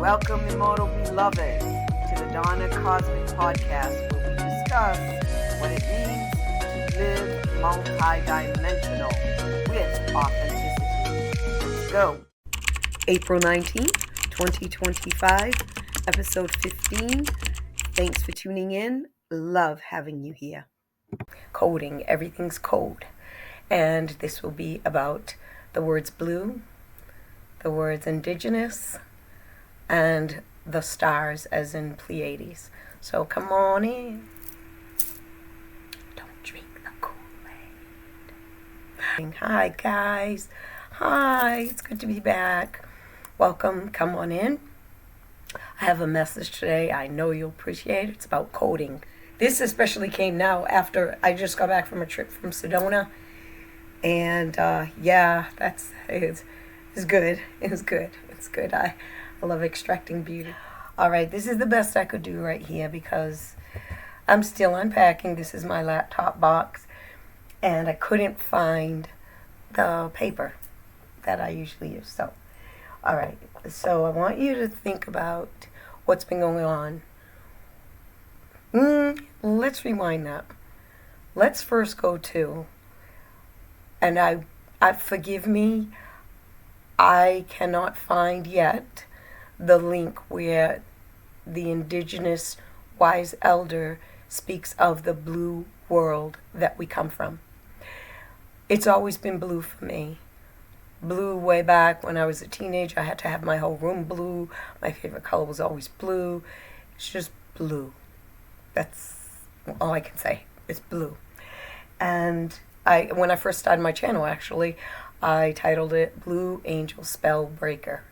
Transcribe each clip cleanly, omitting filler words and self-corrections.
Welcome, Immortal beloved, to the Dawna Cosmic podcast, where we discuss what it means to live multi-dimensional with authenticity. Let's go. April 19th, 2025, episode 15. Thanks for tuning in. Love having you here. Coding. Everything's code. And this will be about the words blue, the words indigenous, and the stars as in Pleiades. So come on in. Don't drink the Kool-Aid. Hi guys. Hi, it's good to be back. Welcome, come on in. I have a message today I know you'll appreciate. It's about coding. This especially came now after I just got back from a trip from Sedona. And it's good. It's good. It's good. I love extracting beauty. All right, this is the best I could do right here because I'm still unpacking. This is my laptop box, and I couldn't find the paper that I usually use. So, all right. So I want you to think about what's been going on. Let's rewind that. Let's first go to, and I forgive me, I cannot find yet the link where the indigenous wise elder speaks of the blue world that we come from. It's always been blue for me. Blue way back when I was a teenager. I had to have my whole room blue. My favorite color was always blue. It's just blue. That's all I can say. It's blue. And when I first started my channel, actually, I titled it Blue Angel Spell Breaker.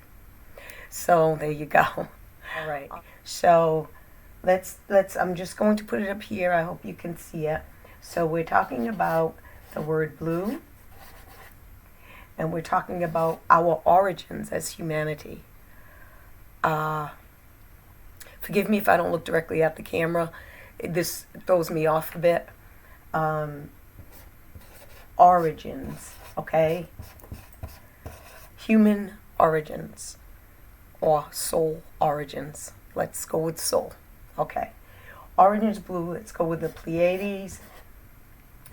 So there you go. All right. So let's I'm just going to put it up here. I hope you can see it. So we're talking about the word blue, and we're talking about our origins as humanity. Forgive me if I don't look directly at the camera. This throws me off a bit. Origins, okay? Human origins. Or soul origins. Let's go with soul. Okay. Origins blue. Let's go with the Pleiades.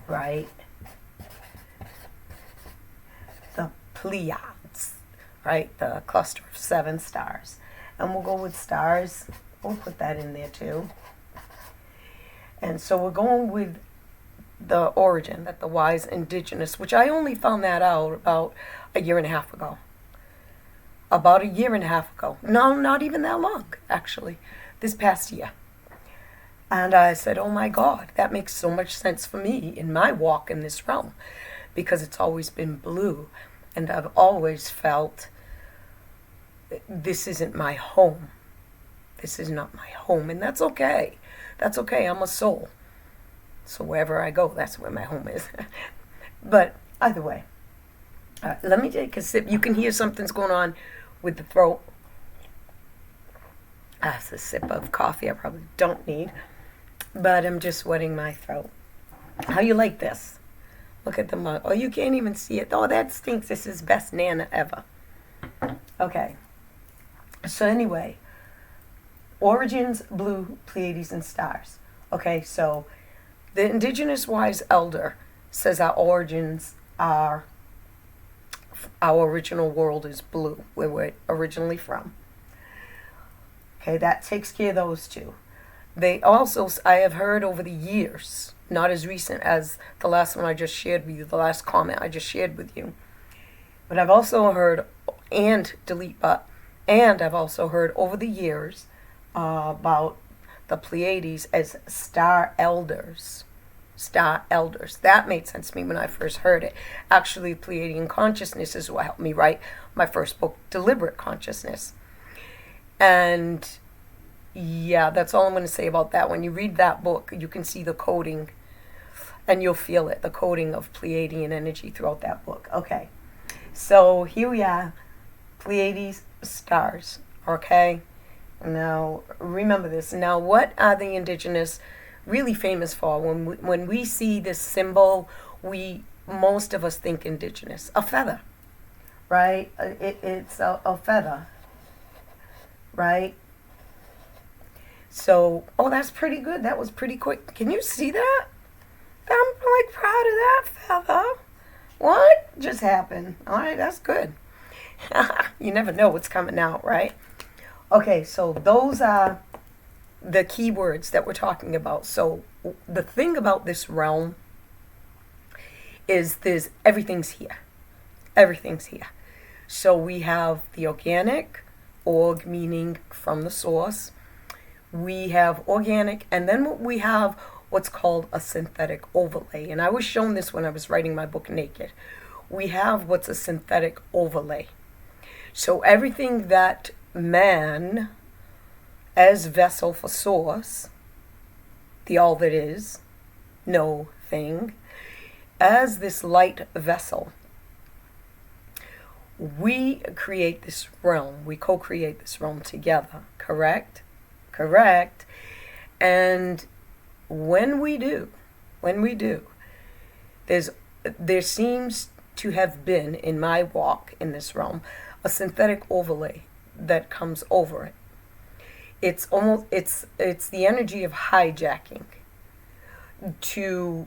Right. The Pleiades. Right. The cluster of 7 stars. And we'll go with stars. We'll put that in there too. And so we're going with the origin, that the wise indigenous, which I only found that out about a year and a half ago. About a year and a half ago. No, not even that long, actually. This past year. And I said, oh my God, that makes so much sense for me in my walk in this realm. Because it's always been blue. And I've always felt, this isn't my home. This is not my home. And that's okay. That's okay. I'm a soul. So wherever I go, that's where my home is. But either way. Let me take a sip. You can hear something's going on with the throat. That's a sip of coffee I probably don't need. But I'm just wetting my throat. How you like this? Look at the mug. Oh, you can't even see it. Oh, that stinks. This is best Nana ever. Okay. So anyway. Origins, blue, Pleiades, and stars. Okay, so the indigenous wise elder says our origins are, our original world is blue, where we're originally from. Okay, that takes care of those two. They also, I have heard over the years, not as recent as the last one I just shared with you, the last comment I just shared with you, but I've also heard, and I've also heard over the years about the Pleiades as star elders. Star elders. That made sense to me when I first heard it. Actually, Pleiadian consciousness is what helped me write my first book, Deliberate Consciousness. And yeah, that's all I'm going to say about that. When you read that book, you can see the coding, and you'll feel it, the coding of Pleiadian energy throughout that book. Okay, so here we are, Pleiades, stars, okay? Now, remember this. Now, what are the indigenous really famous for? When we see this symbol, most of us think indigenous. A feather, right? It's a feather. right? So, oh, that's pretty good. That was pretty quick. Can you see that? I'm like proud of that feather. What just happened? All right, that's good. You never know what's coming out, right? Okay, so those are the keywords that we're talking about. So the thing about this realm is everything's here. Everything's here. So we have the organic, org meaning from the source. We have organic, and then we have what's called a synthetic overlay. And I was shown this when I was writing my book Naked. We have what's a synthetic overlay. So everything that man, as vessel for source, the all that is, no thing, as this light vessel, we create this realm. We co-create this realm together. Correct? Correct. And when we do, there seems to have been, in my walk in this realm, a synthetic overlay that comes over it. It's the energy of hijacking to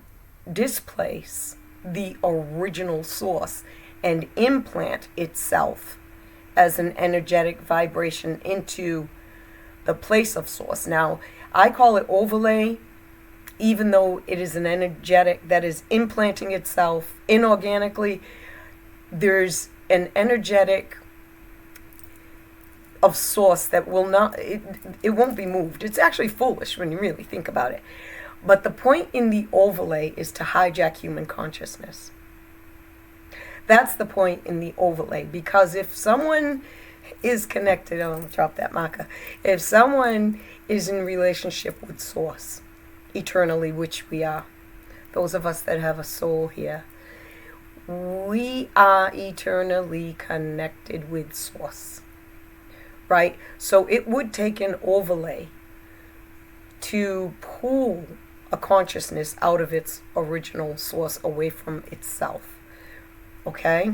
displace the original source and implant itself as an energetic vibration into the place of source. Now, I call it overlay, even though it is an energetic that is implanting itself inorganically. There's an energetic of source that will not, it won't be moved. It's actually foolish when you really think about it. But the point in the overlay is to hijack human consciousness. That's the point in the overlay. Because if someone is connected, oh, drop that marker. If someone is in relationship with source eternally, which we are, those of us that have a soul here, we are eternally connected with source, right? So it would take an overlay to pull a consciousness out of its original source, away from itself. Okay?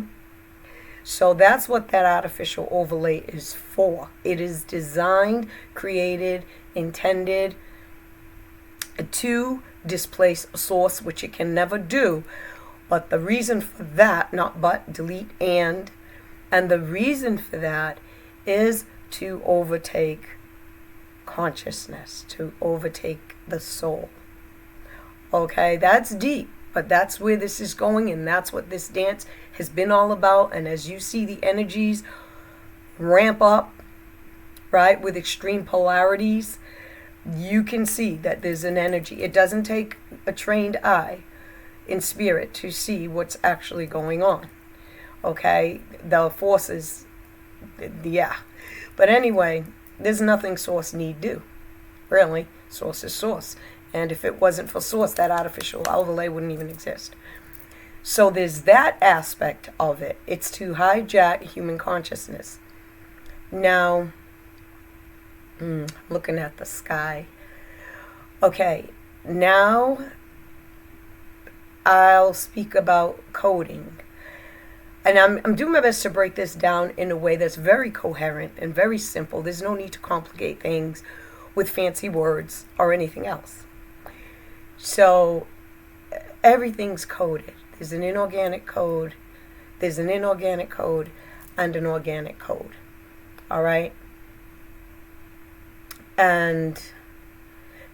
So that's what that artificial overlay is for. It is designed, created, intended to displace a source, which it can never do. But the reason for that, not but, delete and the reason for that is to overtake consciousness, to overtake the soul. Okay, that's deep, but that's where this is going, and that's what this dance has been all about. And as you see the energies ramp up, right, with extreme polarities, you can see that there's an energy. It doesn't take a trained eye in spirit to see what's actually going on. Okay, the forces, yeah. But anyway, there's nothing source need do. Really, source is source. And if it wasn't for source, that artificial overlay wouldn't even exist. So there's that aspect of it. It's to hijack human consciousness. Now, looking at the sky. Okay, now I'll speak about coding. And I'm doing my best to break this down in a way that's very coherent and very simple. There's no need to complicate things with fancy words or anything else. So everything's coded. There's an inorganic code, there's an inorganic code, and an organic code. All right? And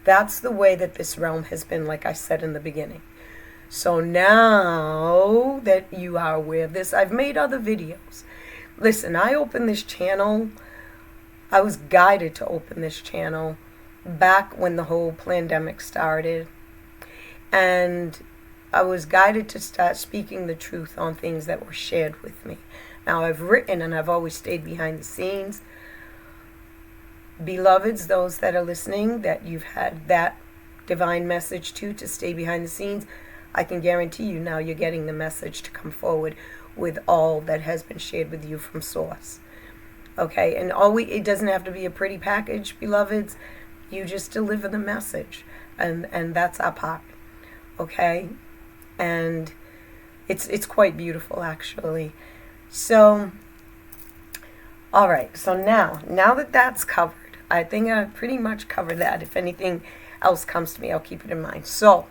that's the way that this realm has been, like I said in the beginning. So now that you are aware of this, I've made other videos. Listen, I opened this channel, I was guided to open this channel back when the whole pandemic started. And I was guided to start speaking the truth on things that were shared with me. Now, I've written and I've always stayed behind the scenes. Beloveds, those that are listening, that you've had that divine message to stay behind the scenes, I can guarantee you now you're getting the message to come forward with all that has been shared with you from source. Okay, and it doesn't have to be a pretty package, beloveds. You just deliver the message, and that's our part. Okay, and it's quite beautiful, actually. So All right, so now that that's covered, I think I pretty much covered that. If anything else comes to me, I'll keep it in mind. So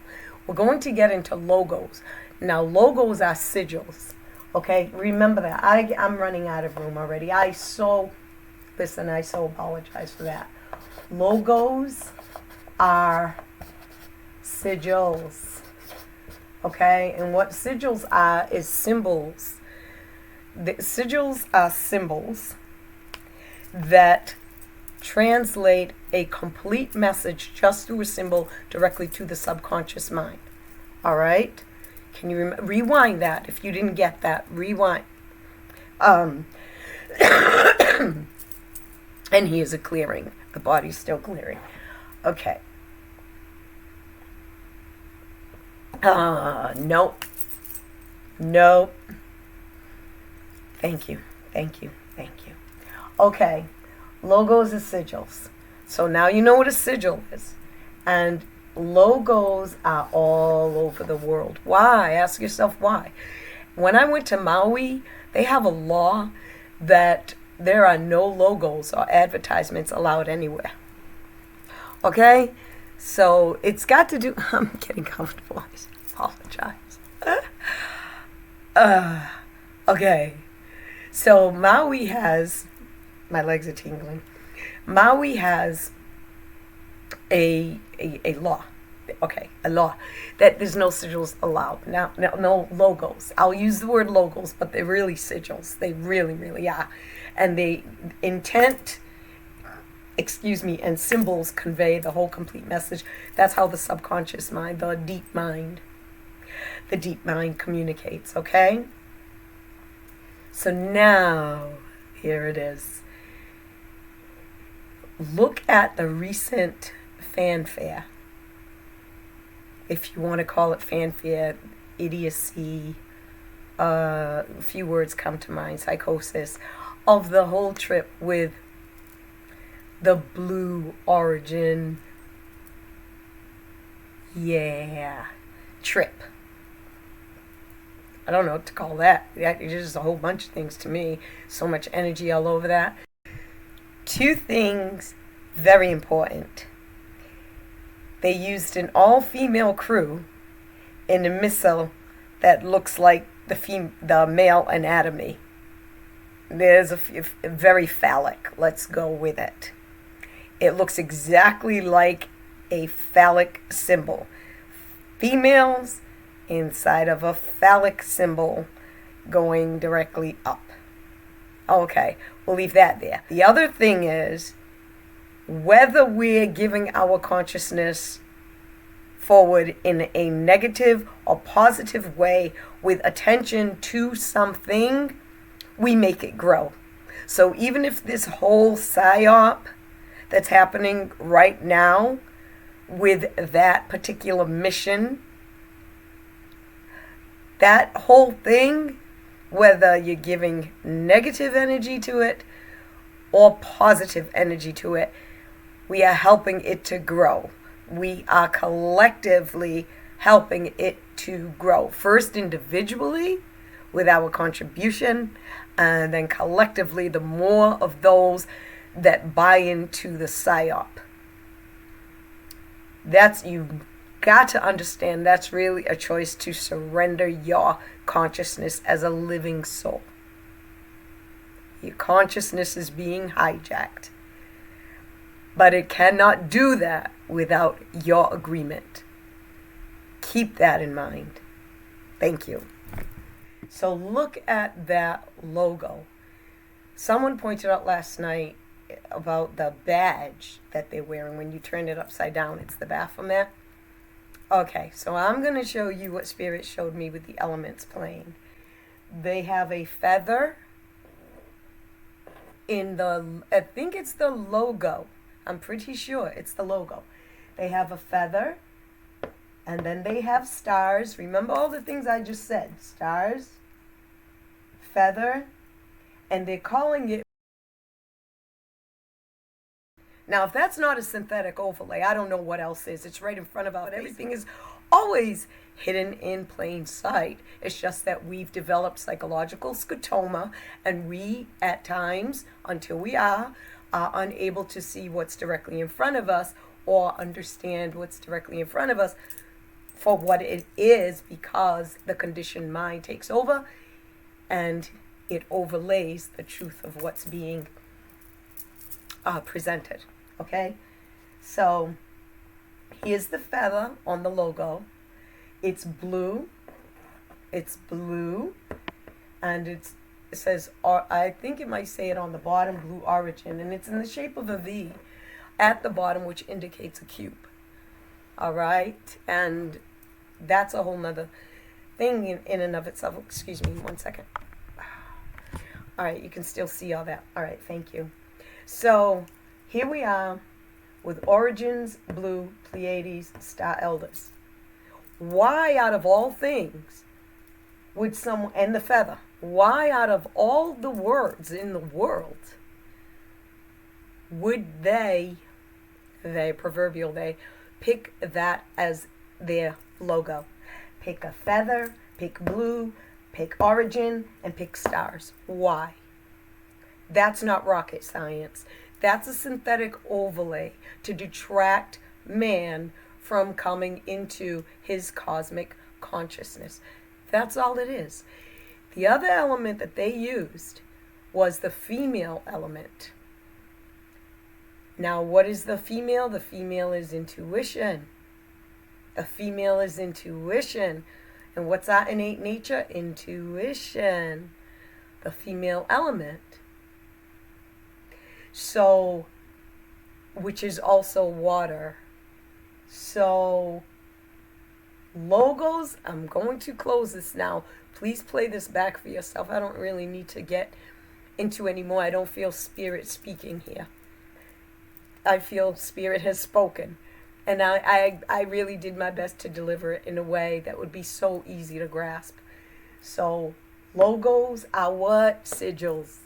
we're going to get into logos. Now, logos are sigils. Okay, remember that. I'm running out of room already. I so apologize for that. Logos are sigils. Okay, and what sigils are is symbols. The sigils are symbols that translate a complete message just through a symbol directly to the subconscious mind. All right? Can you rewind that if you didn't get that? Rewind. And he is a clearing. The body's still clearing. Okay. Nope. Nope. Thank you. Okay. Logos are sigils. So now you know what a sigil is. And logos are all over the world. Why? Ask yourself why. When I went to Maui, they have a law that there are no logos or advertisements allowed anywhere. Okay? So it's got to do... I'm getting comfortable. I apologize. Okay. So Maui has... My legs are tingling. Maui has a law. Okay, a law that there's no sigils allowed. Now, no logos. I'll use the word logos, but they're really sigils. They really, really are. And the intent, and symbols convey the whole complete message. That's how the subconscious mind, the deep mind communicates, okay? So now, here it is. Look at the recent fanfare. If you want to call it fanfare, idiocy, a few words come to mind, psychosis, of the whole trip with the Blue Origin, trip. I don't know what to call that. It's just a whole bunch of things to me. So much energy all over that. Two things very important. They used an all-female crew in a missile that looks like the male anatomy. There's a very phallic. Let's go with it. It looks exactly like a phallic symbol. Females inside of a phallic symbol going directly up. Okay, we'll leave that there. The other thing is, whether we're giving our consciousness forward in a negative or positive way with attention to something, we make it grow. So even if this whole psyop that's happening right now with that particular mission, that whole thing, whether you're giving negative energy to it or positive energy to it, we are helping it to grow. We are collectively helping it to grow. First individually with our contribution, and then collectively the more of those that buy into the psyop. You've got to understand that's really a choice to surrender your consciousness as a living soul. Your consciousness is being hijacked. But it cannot do that without your agreement. Keep that in mind. Thank you. So look at that logo. Someone pointed out last night about the badge that they're wearing when you turn it upside down. It's the Baphomet. Okay, so I'm going to show you what Spirit showed me with the elements plane. They have a feather in I think it's the logo. I'm pretty sure it's the logo. They have a feather, and then they have stars. Remember all the things I just said. Stars, feather, and they're calling it. Now, if that's not a synthetic overlay, I don't know what else is. It's right in front of us. Everything is always hidden in plain sight. It's just that we've developed psychological scotoma, and we, at times, until we are unable to see what's directly in front of us or understand what's directly in front of us for what it is, because the conditioned mind takes over and it overlays the truth of what's being presented. Okay, so here's the feather on the logo. It's blue, and it says, I think it might say it on the bottom, blue origin, and it's in the shape of a V at the bottom, which indicates a cube. All right, and that's a whole nother thing in and of itself. Excuse me 1 second. All right, you can still see all that. All right, thank you. So here we are with origins, blue, Pleiades, star elders. Why out of all things would someone, and the feather, why out of all the words in the world would they proverbial they, pick that as their logo? Pick a feather, pick blue, pick origin, and pick stars. Why? That's not rocket science. That's a synthetic overlay to detract man from coming into his cosmic consciousness. That's all it is. The other element that they used was the female element. Now, what is the female? The female is intuition. The female is intuition. And what's our innate nature? Intuition. The female element. So, which is also water. So, logos, I'm going to close this now. Please play this back for yourself. I don't really need to get into anymore. I don't feel spirit speaking here. I feel spirit has spoken. And I really did my best to deliver it in a way that would be so easy to grasp. So, logos are what? Sigils.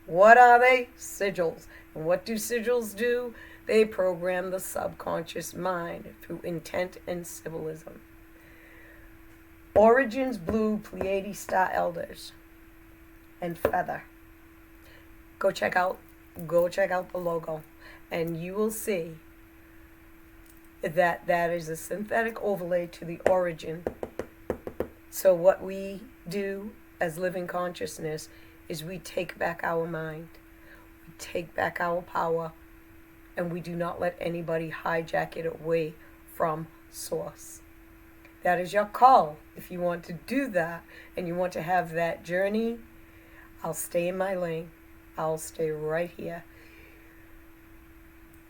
What are they? Sigils. And what do sigils do? They program the subconscious mind through intent and symbolism. Origins, blue, Pleiades, star elders, and feather. Go check out the logo, and you will see that that is a synthetic overlay to the origin. So what we do as living consciousness is we take back our mind, we take back our power, and we do not let anybody hijack it away from source. That is your call. If you want to do that and you want to have that journey, I'll stay in my lane. I'll stay right here.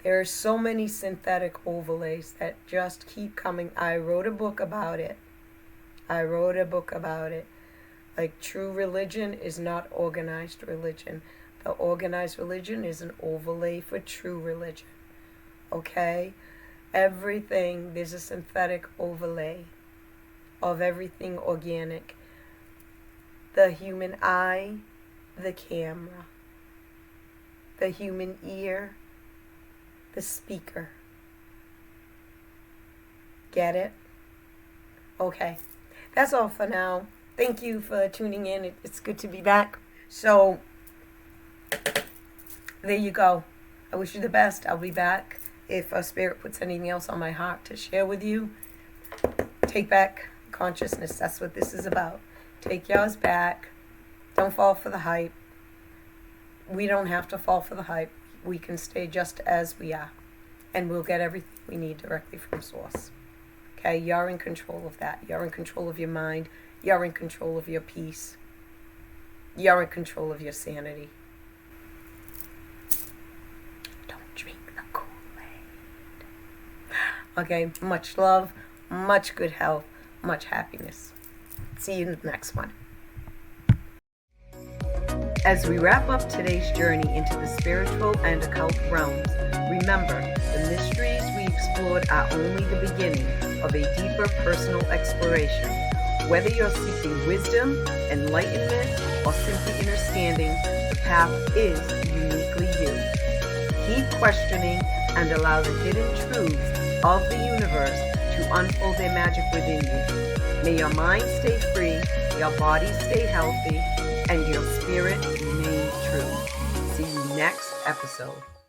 There are so many synthetic overlays that just keep coming. I wrote a book about it. Like, true religion is not organized religion. The organized religion is an overlay for true religion. Okay? Everything, there's a synthetic overlay of everything organic. The human eye, the camera, the human ear, the speaker. Get it? Okay. That's all for now. Thank you for tuning in. It's good to be back. So, there you go. I wish you the best. I'll be back. If Spirit puts anything else on my heart to share with you, take back consciousness. That's what this is about. Take yours back. Don't fall for the hype. We don't have to fall for the hype. We can stay just as we are. And we'll get everything we need directly from source. Okay? You're in control of that. You're in control of your mind. You're in control of your peace. You're in control of your sanity. Don't drink the Kool-Aid. Okay, much love, much good health, much happiness. See you in the next one. As we wrap up today's journey into the spiritual and occult realms, remember, the mysteries we explored are only the beginning of a deeper personal exploration. Whether you're seeking wisdom, enlightenment, or simply understanding, the path is uniquely you. Keep questioning, and allow the hidden truths of the universe to unfold their magic within you. May your mind stay free, your body stay healthy, and your spirit remain true. See you next episode.